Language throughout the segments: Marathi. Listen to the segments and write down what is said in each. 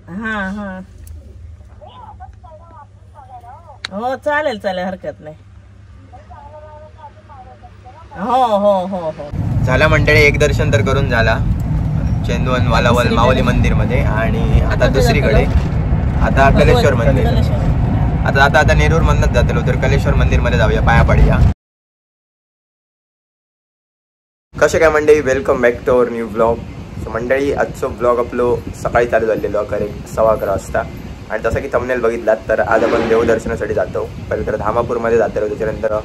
हा हा हो चालेल चालेल हरकत नाही. हो हो हो हो झाला मंडळी. एक दर्शन तर करून झाला चेंदवन वालावल माऊली मंदिर मध्ये. आणि आता दुसरीकडे आता कलेश्वर मंदिर. आता आता आता नेरूर मधनच जातलो तर कलेश्वर मंदिर मध्ये जाऊया, पाया पडूया. कसे काय मंडळी, welcome back to our new blog. So मंडळी आजचो ब्लॉग आपलो सकाळी चालू झालेलो करेक्ट 11:15 वाजता. आणि जसं की थंबनेल बघितलात तर आज आपण देवदर्शनासाठी जातो. पहिले तर धामापूरमध्ये जातो, त्याच्यानंतर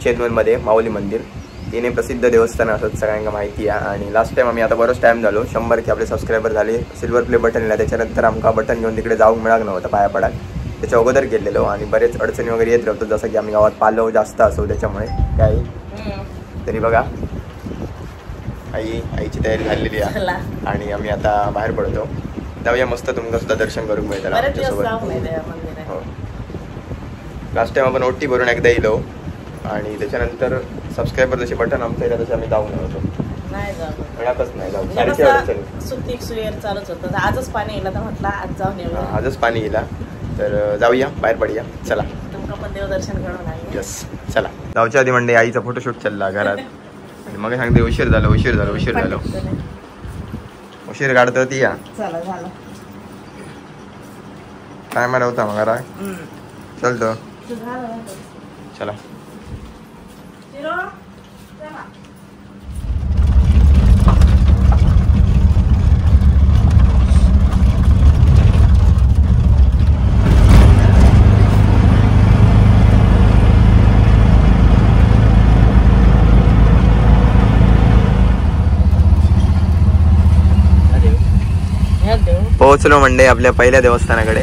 चेंदवनमध्ये माऊली मंदिर. तिने प्रसिद्ध देवस्थान असत सगळ्यांना माहिती आहे. आणि लास्ट टाइम आम्ही आता बरोच टाइम झालो 100 की आपले सबस्क्रायबर झाले. सिल्वर प्ले बटन दिला, त्याच्यानंतर आमका बटन घेऊन तिकडे जाऊक मिळालं नव्हतं पाया पडाक. त्याच्या अगोदर गेलेलो आणि बरेच अडचणी वगैरे येत राहतो, जसं की आम्ही गावात पालव जास्त असो त्याच्यामुळे काही तरी बघा आईची तयारी झालेली आहे. आणि आम्ही आता बाहेर पडतो. जाऊया मस्त, तुमचं सुद्धा दर्शन करून मिळतं आमच्यासोबत. हो, लास्ट टाइम आपण ओटी भरून एकदा येलो आणि त्याच्यानंतर सबस्क्रायबर जसे बटन आमचं येतं तसे आम्ही जाऊन नव्हतो. नाही जाऊ मिळाकच नाही जाऊ. सुट्टी सुयर चालूच होतं. आजच पाणी येईल तर म्हटलं आज जाऊन येऊ. आजच पाणी येईल तर जाऊया, बाहेर पडूया. चला तुमका पण देवदर्शन करून आहे. यस चला. जाऊच्या आधी म्हणजे आईचा फोटोशूट चालला घरात. आणि मग सांगते उशीर झालो उशीर काढतो ती या टायमाला होता मग घरा चलतो. चला पोहोचलो मंडळी आपल्या पहिल्या देवस्थानाकडे.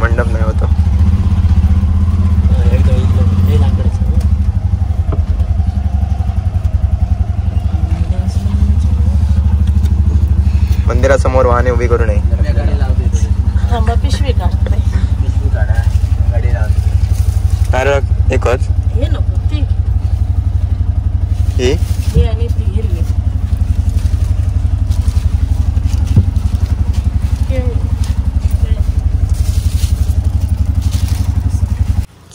मंडप नाही होतो. मंदिरासमोर वाहने उभी करू नये. पिशवी काढ एकच हे नको ती ही आणि ती हिरवी.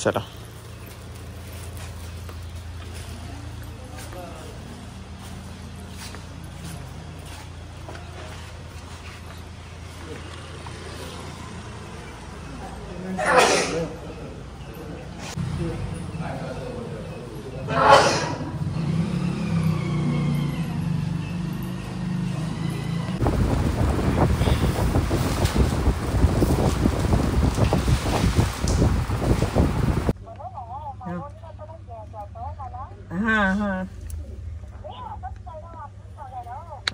चला हा हा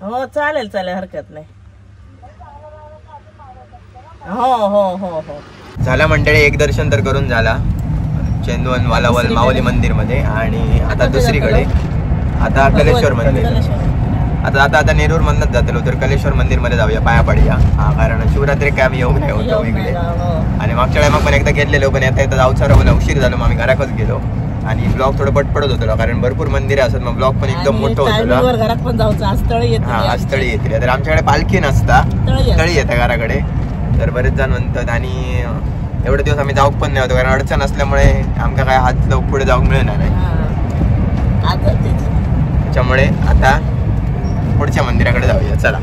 हो चालेल चालेल हरकत नाही. हो हो हो हो झाला मंडळी. एक दर्शन तर करून झाला चेंदवन वालावल माऊली मंदिर मध्ये. आणि आता दुसरीकडे आता कलेश्वर मंदिर. आता आता आता नेरूर मधनच जातलो तर कलेश्वर मंदिर मध्ये जाऊया, पाया पडूया. कारण शिवरात्री काय आम्ही येऊन नाही होतो इकडे. आणि मागच्या वेळेला मग पण एकदा घेतलेलो, पण आता इथं जाऊचा उशीर झालो, मग आम्ही घराकच गेलो. आणि ब्लॉग थोडं पटपडत होतो कारण भरपूर मंदिर असत. मग ब्लॉग पण एकदम मोठं होतं. घरात पण जाऊचं आज तळी येते. आज तळी येते. तर आमच्याकडे पालखी नसता, तळी येते घराकडे. तर बरेच जण म्हणतात. आणि एवढे दिवस आम्ही जाऊक पण नाही होतो कारण अडचण असल्यामुळे आमका काय हात लोक पुढे जाऊक मिळणार नाही. त्याच्यामुळे आता पुढच्या मंदिराकडे जाऊया. चला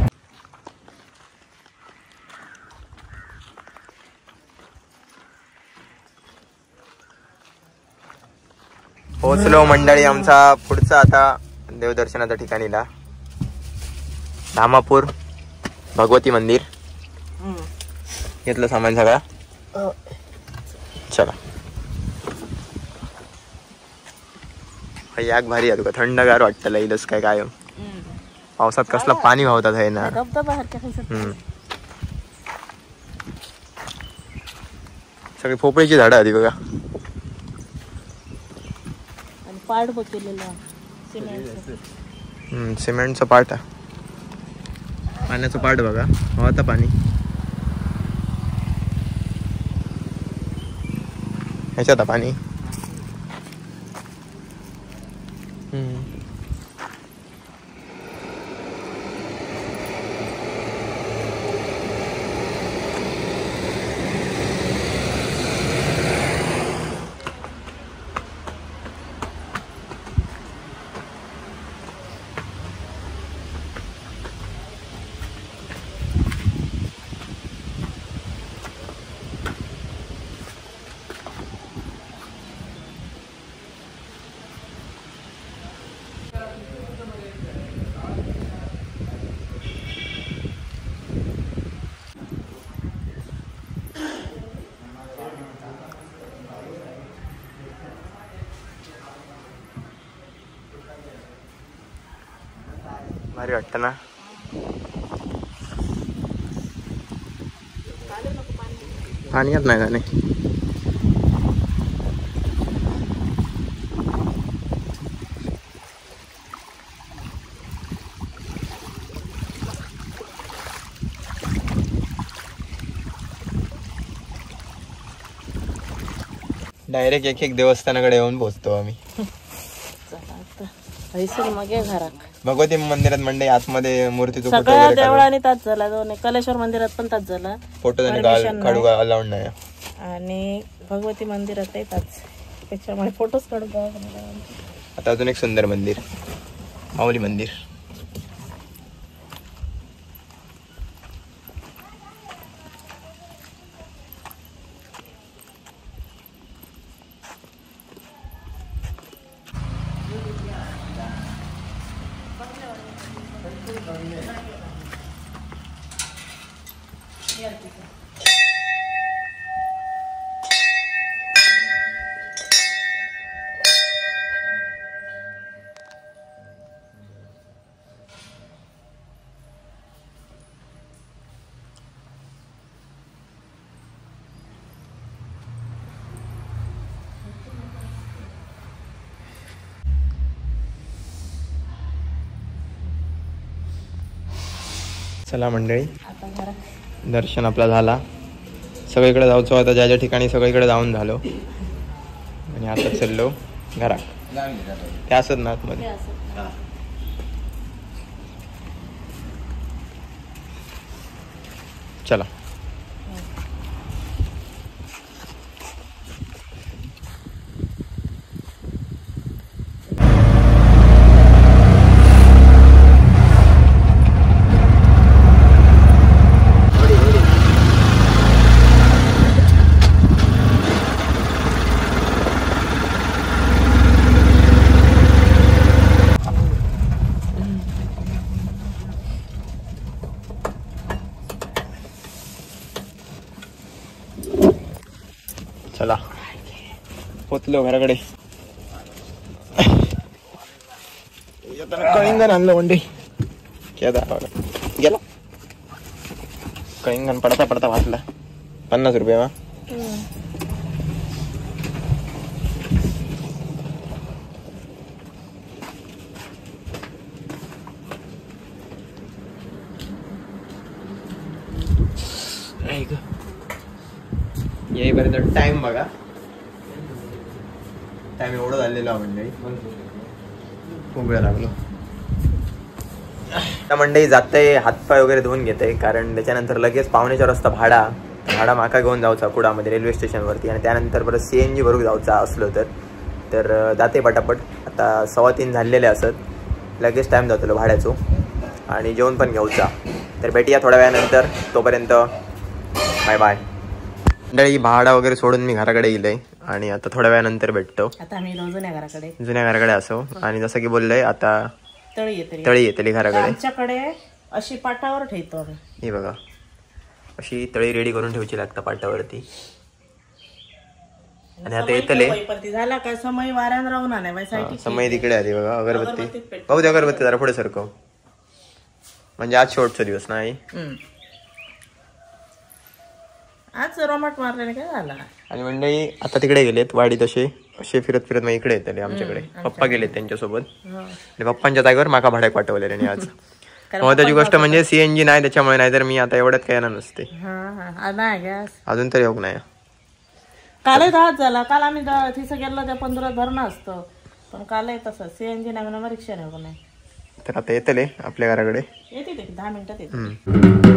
पोहोचलो मंडळी. आमचा पुढचा आता देवदर्शनाच्या ठिकाणीला धामापूर भगवती मंदिर. घेतलं सामान सगळा. चला याक भारी आहे तुका, थंडगार वाटतं लईलच काय कायम. पावसात कसला पाणी वाहतात आहे ना. सगळी पोपळीची झाडं आधी बघा. सिमेंटचं पाट आहे. पाण्याचं पाट बघा, वाहतं पाणी. ह्याच्यात पाणी भारी वाटतं ना. पाणी येत नाही का नाही. डायरेक्ट एक देवस्थानाकडे येऊन पोहोचतो आम्ही. मग घरात भगवती मंदिरात मंडई आतमध्ये मूर्तीचं सगळ्या देवळाने तास झाला. दोन कलेश्वर मंदिरात पण तास झाला. फोटो काढू अलाउड नाही. आणि भगवती मंदिरात ताच त्याच्यामुळे फोटोच काढू. आता अजून एक सुंदर मंदिर, माऊली मंदिर. चला मंडळी, दर्शन आपला झाला. सगळीकडे जाऊचो आता, ज्या ज्या ठिकाणी सगळीकडे जाऊन झालो. आणि आता चाललो घरात. ते असत ना आतमध्ये. चला. चला पोचलो घराकडे. कळिंगण आणलं वंडे. गेला कळिंगण पडता पडता वाचला. 50 रुपये. येईपर्यंत टाइम बघा. टाइम एवढं झालेला मंडळी, खूप वेळ लागलो. त्या मंडळी जाते हातपाय वगैरे धुवून घेते, कारण त्याच्यानंतर लगेच पावणेच्या रस्ता भाडा माका घेऊन जाऊचा कुडामध्ये रेल्वे स्टेशनवरती. आणि त्यानंतर परत CNG भरून जाऊचा असलो तर जाते पटापट. आता 3:15 झालेले असत. लगेच टाइम जातो भाड्याचो. आणि जेवण पण घेऊचा. तर भेटूया थोड्या वेळानंतर. तोपर्यंत बाय बाय मंडळी. भाडा वगैरे सोडून मी घराकडे गेलोय आणि आता थोड्या वेळानंतर भेटतो. आता आम्ही जुन्या घराकडे असो. आणि जसं की बोललोय आता तळी येते घराकडे. आमच्याकडे अशी पाटावर ठेवतो आम्ही. हे बघा, अशी तळी रेडी करून ठेवची लागतं पाटावरती. आणि आता येतले झाला काय समय वाऱ्यान राहून नाही. समय तिकडे आली बघा. अगरबत्ती बघू दे. अगरबत्ती जरा पुढे सरकव. म्हणजे आज शेवटचा दिवस नाही. आज रोमाट मारल्याने काय झाला. आणि मंडळी आता तिकडे गेलेत वाडीत. असे फिरत मग इकडे येतले आमच्याकडे. पप्पा गेलेत त्यांच्यासोबत. आणि पप्पांच्या जागेवर माका भाड्याक पाठवलेले. आणि आज महत्वाची गोष्ट म्हणजे CNG नाही त्याच्यामुळे. नाही तर मी आता एवढ्यात काय येणार नसते. अजून तरी होक नाही. काल 10 झाला. काल आम्ही तिथं गेलो त्या 15 धरणं असतं. पण काल आहे तसं CNG नाही म्हणून रिक्षा नाही नाही. तर आता येतले आपल्या घराकडे. येते ते 10 मिनिटात येते.